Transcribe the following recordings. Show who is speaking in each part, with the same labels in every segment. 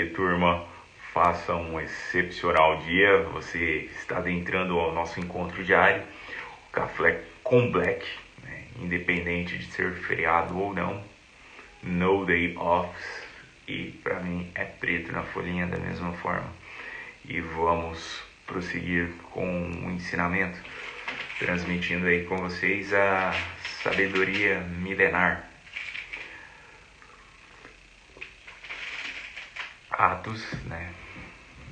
Speaker 1: dia, turma. Faça um excepcional dia. Você está adentrando ao nosso encontro diário, o Café com Black, né? Independente de ser feriado ou não, no day offs. E para mim é preto na folhinha da mesma forma. E vamos prosseguir com o ensinamento, transmitindo aí com vocês a sabedoria milenar. Atos, né?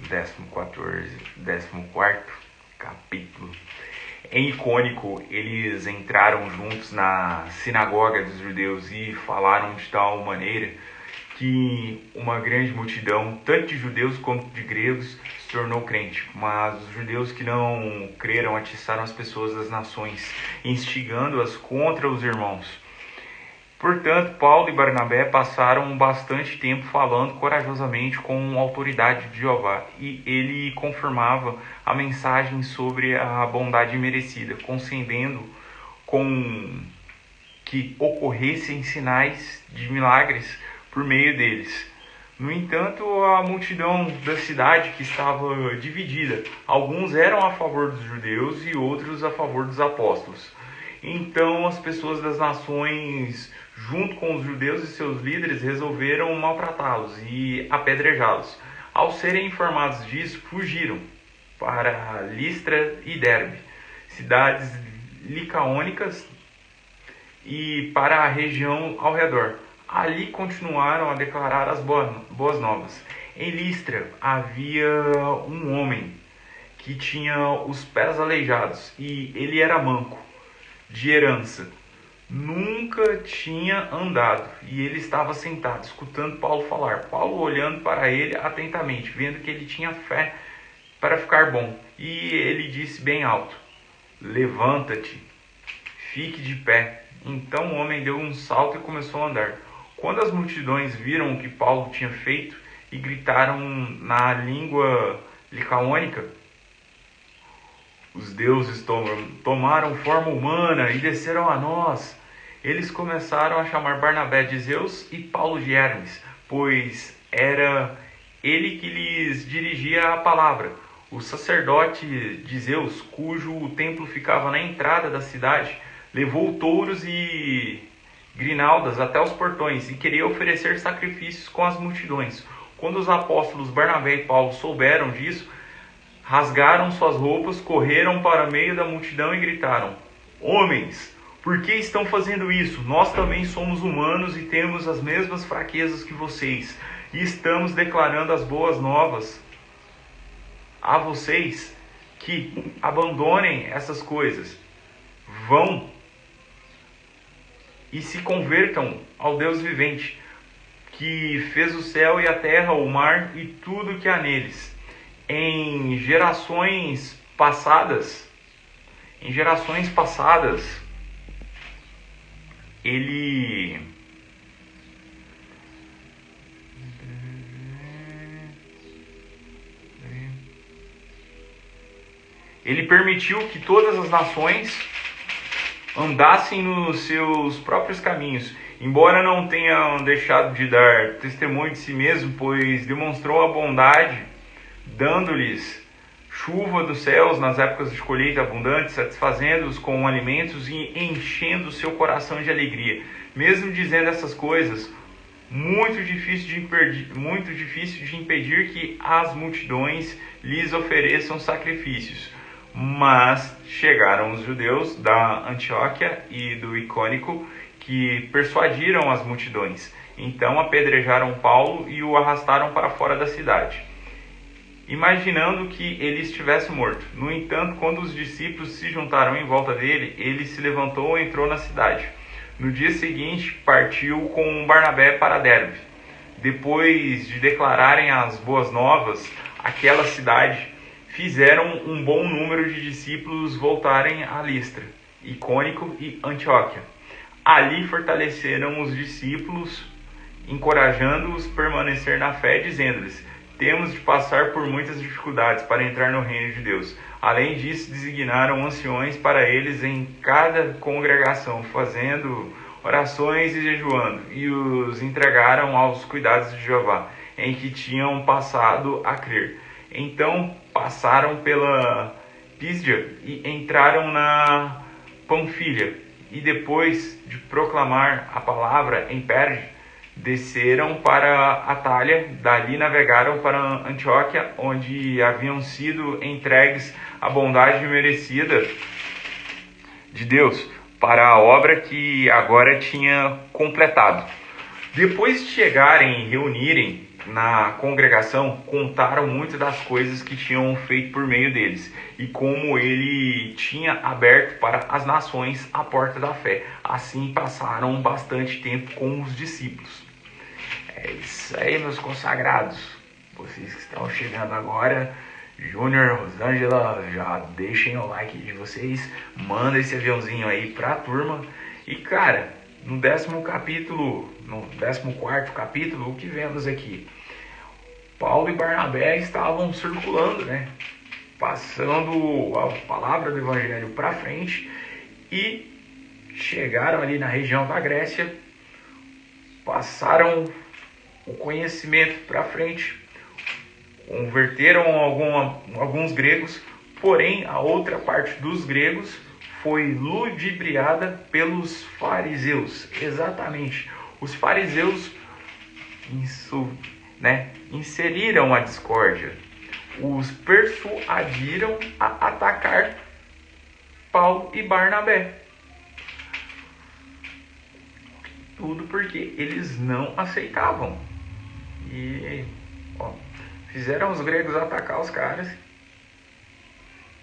Speaker 1: 14º capítulo. Em Icônico, eles entraram juntos na sinagoga dos judeus e falaram de tal maneira que uma grande multidão, tanto de judeus quanto de gregos, se tornou crente. Mas os judeus que não creram atiçaram as pessoas das nações, instigando-as contra os irmãos. Portanto, Paulo e Barnabé passaram bastante tempo falando corajosamente com a autoridade de Jeová, e ele confirmava a mensagem sobre a bondade merecida, concedendo com que ocorressem sinais de milagres por meio deles. No entanto, a multidão da cidade que estava dividida, alguns eram a favor dos judeus e outros a favor dos apóstolos. Então as pessoas das nações, junto com os judeus e seus líderes, resolveram maltratá-los e apedrejá-los. Ao serem informados disso, fugiram para Listra e Derbe, cidades licaônicas, e para a região ao redor. Ali continuaram a declarar as boas novas. Em Listra havia um homem que tinha os pés aleijados e ele era manco, de herança. Nunca tinha andado e ele estava sentado, escutando Paulo falar. Paulo olhando para ele atentamente, vendo que ele tinha fé para ficar bom. E ele disse bem alto: "Levanta-te, fique de pé." Então o homem deu um salto e começou a andar. Quando as multidões viram o que Paulo tinha feito e gritaram na língua licaônica: "Os deuses tomaram forma humana e desceram a nós," eles começaram a chamar Barnabé de Zeus e Paulo de Hermes, pois era ele que lhes dirigia a palavra. O sacerdote de Zeus, cujo templo ficava na entrada da cidade, levou touros e grinaldas até os portões e queria oferecer sacrifícios com as multidões. Quando os apóstolos Barnabé e Paulo souberam disso, rasgaram suas roupas, correram para o meio da multidão e gritaram: "Homens, por que estão fazendo isso? Nós também somos humanos e temos as mesmas fraquezas que vocês, e estamos declarando as boas novas a vocês que abandonem essas coisas. Vão e se convertam ao Deus vivente, que fez o céu e a terra, o mar e tudo que há neles. Em gerações passadas, ele permitiu que todas as nações andassem nos seus próprios caminhos, embora não tenham deixado de dar testemunho de si mesmo, pois demonstrou a bondade, dando-lhes chuva dos céus nas épocas de colheita abundante, satisfazendo-os com alimentos e enchendo o seu coração de alegria. Mesmo dizendo essas coisas, muito difícil de impedir que as multidões lhes ofereçam sacrifícios. Mas chegaram os judeus da Antioquia e do Icônico, que persuadiram as multidões. Então apedrejaram Paulo e o arrastaram para fora da cidade, imaginando que ele estivesse morto. No entanto, quando os discípulos se juntaram em volta dele, ele se levantou e entrou na cidade. No dia seguinte, partiu com Barnabé para Derbe. Depois de declararem as boas novas, aquela cidade fizeram um bom número de discípulos voltarem a Listra, Icônico e Antioquia. Ali fortaleceram os discípulos, encorajando-os a permanecer na fé, dizendo-lhes: "Temos de passar por muitas dificuldades para entrar no reino de Deus." Além disso, designaram anciões para eles em cada congregação, fazendo orações e jejuando, e os entregaram aos cuidados de Jeová. em que tinham passado a crer. Então passaram pela Písia e entraram na Panfilha, e depois de proclamar a palavra em Perge, desceram para Atália, dali navegaram para Antioquia, onde haviam sido entregues à bondade merecida de Deus para a obra que agora tinha completado. Depois de chegarem e reunirem na congregação, contaram muito das coisas que tinham feito por meio deles e como ele tinha aberto para as nações a porta da fé. Assim passaram bastante tempo com os discípulos. É isso aí, meus consagrados. Vocês que estão chegando agora, Júnior, Rosângela, já deixem o like de vocês, manda esse aviãozinho aí pra turma. E cara, no 14º capítulo, o que vemos aqui? Paulo e Barnabé estavam circulando, né? Passando a palavra do evangelho para frente e chegaram ali na região da Grécia, passaram o conhecimento para frente, converteram alguns gregos, porém a outra parte dos gregos foi ludibriada pelos fariseus. Exatamente, os fariseus inseriram a discórdia, os persuadiram a atacar Paulo e Barnabé. Tudo porque eles não aceitavam. E fizeram os gregos atacar os caras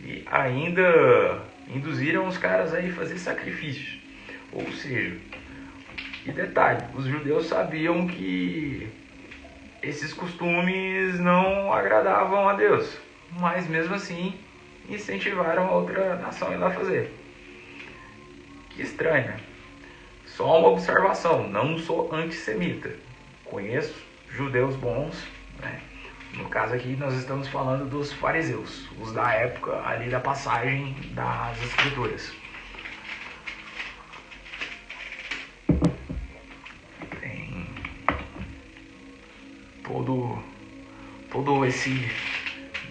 Speaker 1: e ainda induziram os caras a ir fazer sacrifício. Ou seja, e detalhe, os judeus sabiam que esses costumes não agradavam a Deus, mas mesmo assim incentivaram a outra nação a ir lá fazer. Que estranho, né? Só uma observação, não sou antissemita, conheço judeus bons, né? No caso aqui nós estamos falando dos fariseus, os da época ali da passagem das escrituras. Tem todo esse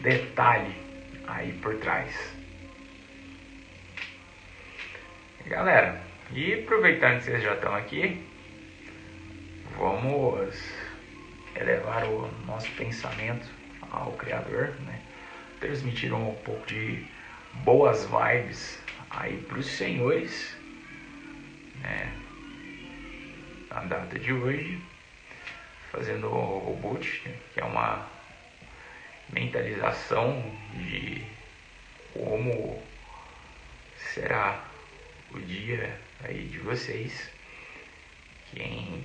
Speaker 1: detalhe aí por trás. Galera, e aproveitando que vocês já estão aqui, vamos elevar o nosso pensamento ao Criador, né? Transmitir um pouco de boas vibes aí para os senhores, né? Na data de hoje, fazendo o boot, né? Que é uma mentalização de como será o dia aí de vocês. Quem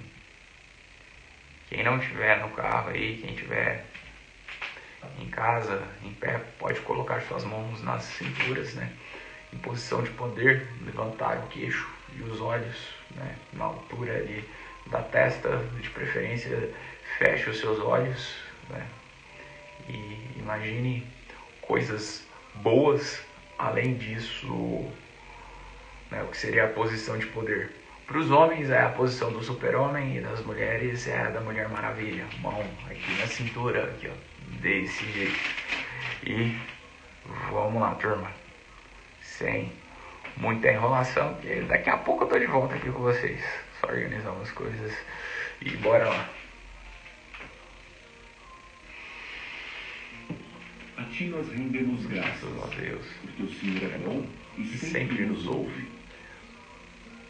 Speaker 1: não tiver no carro aí, quem tiver em casa, em pé, pode colocar suas mãos nas cinturas, né? Em posição de poder, levantar o queixo e os olhos, né? Na altura ali da testa, de preferência, feche os seus olhos, né? E imagine coisas boas. Além disso, né, o que seria a posição de poder. Para os homens é a posição do super-homem e das mulheres é a da Mulher Maravilha. Mão aqui na cintura, aqui, ó, desse jeito. E vamos lá, turma. Sem muita enrolação, porque daqui a pouco eu tô de volta aqui com vocês. Só organizar umas coisas e bora lá.
Speaker 2: A ti nós rendemos graças,
Speaker 1: a Deus,
Speaker 2: porque o Senhor é bom e
Speaker 1: sempre nos ouve.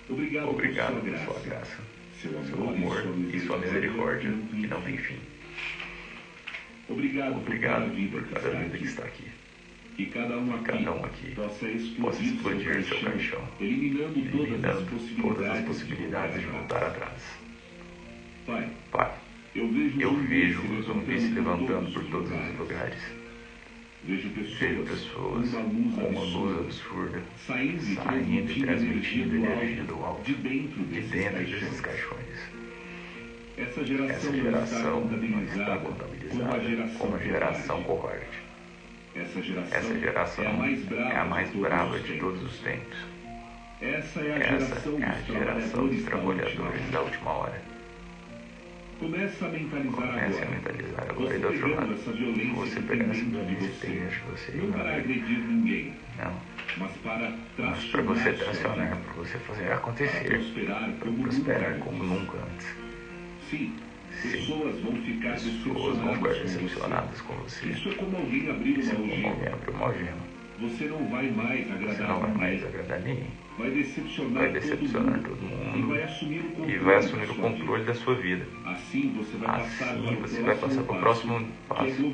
Speaker 2: Obrigado por sua graça, seu amor
Speaker 1: e sua misericórdia, que não tem fim.
Speaker 2: Obrigado por cada vida
Speaker 1: que está aqui.
Speaker 2: Que cada um aqui possa explodir seu caixão, eliminando todas as possibilidades de voltar atrás.
Speaker 1: Pai, eu vejo os zumbis se levantando por todos os lugares.
Speaker 2: Vejo pessoas
Speaker 1: com uma luz absurda saindo e transmitindo energia do alto de dentro desses caixões.
Speaker 2: Essa geração não está contabilizada como a geração covarde. Essa
Speaker 1: geração é a mais brava de todos os tempos.
Speaker 2: Essa é a geração dos trabalhadores da última hora. Comece a mentalizar agora.
Speaker 1: E do outro lado, você pegar essa violência e deixa você
Speaker 2: não para agredir ninguém,
Speaker 1: não,
Speaker 2: mas para
Speaker 1: você tracionar, para você fazer acontecer, para prosperar como nunca antes.
Speaker 2: Sim, pessoas vão ficar
Speaker 1: decepcionadas com você.
Speaker 2: Isso é como alguém abrir
Speaker 1: uma algema.
Speaker 2: Você não vai mais
Speaker 1: agradar ninguém.
Speaker 2: Vai decepcionar todo mundo.
Speaker 1: E vai assumir o controle da sua vida.
Speaker 2: Assim você
Speaker 1: vai passar para o próximo passo,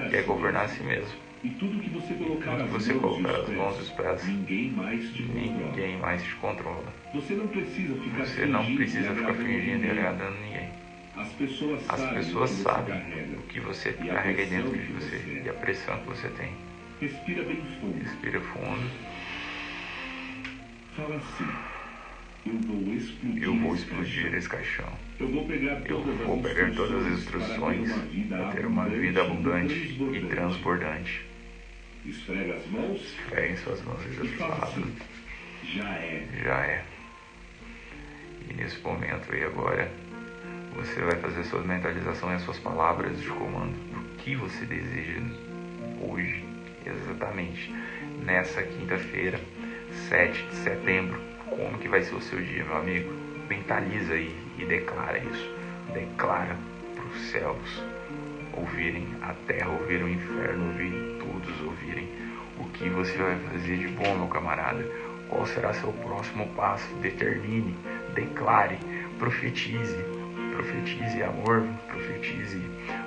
Speaker 1: que é governar a si mesmo.
Speaker 2: E tudo que você colocar
Speaker 1: as mãos e os pés, ninguém mais te controla.
Speaker 2: Você não precisa ficar
Speaker 1: fingindo e agradando ninguém.
Speaker 2: As pessoas sabem
Speaker 1: o que você carrega dentro de você e a pressão que você tem.
Speaker 2: Respira bem fundo.
Speaker 1: Respira fundo.
Speaker 2: Fala assim:
Speaker 1: eu vou explodir esse caixão.
Speaker 2: Eu vou pegar
Speaker 1: todas as instruções para ter uma vida abundante e transbordante.
Speaker 2: Esfrega as mãos.
Speaker 1: Esfreguem suas mãos e
Speaker 2: fala assim: já é.
Speaker 1: Já é. E nesse momento aí agora, você vai fazer suas mentalizações e as suas palavras de comando do que você deseja hoje, exatamente nessa quinta-feira, 7 de setembro. Como que vai ser o seu dia, meu amigo? Mentaliza aí e declara isso. Declara para os céus ouvirem, a terra ouvir, o inferno ouvir, todos ouvirem o que você vai fazer de bom, meu camarada. Qual será seu próximo passo? Determine, declare, profetize amor, profetize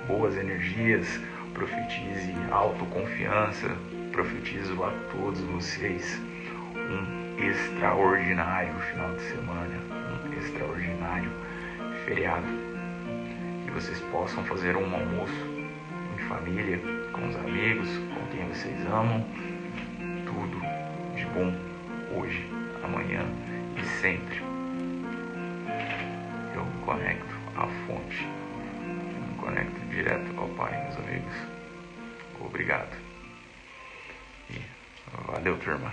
Speaker 1: boas energias, profetize autoconfiança, profetizo a todos vocês um extraordinário final de semana, um extraordinário feriado, que vocês possam fazer um almoço em família, com os amigos, com quem vocês amam, tudo de bom hoje, amanhã e sempre. Eu me conecto à fonte, eu me conecto direto ao Pai, meus amigos. Obrigado e valeu, turma.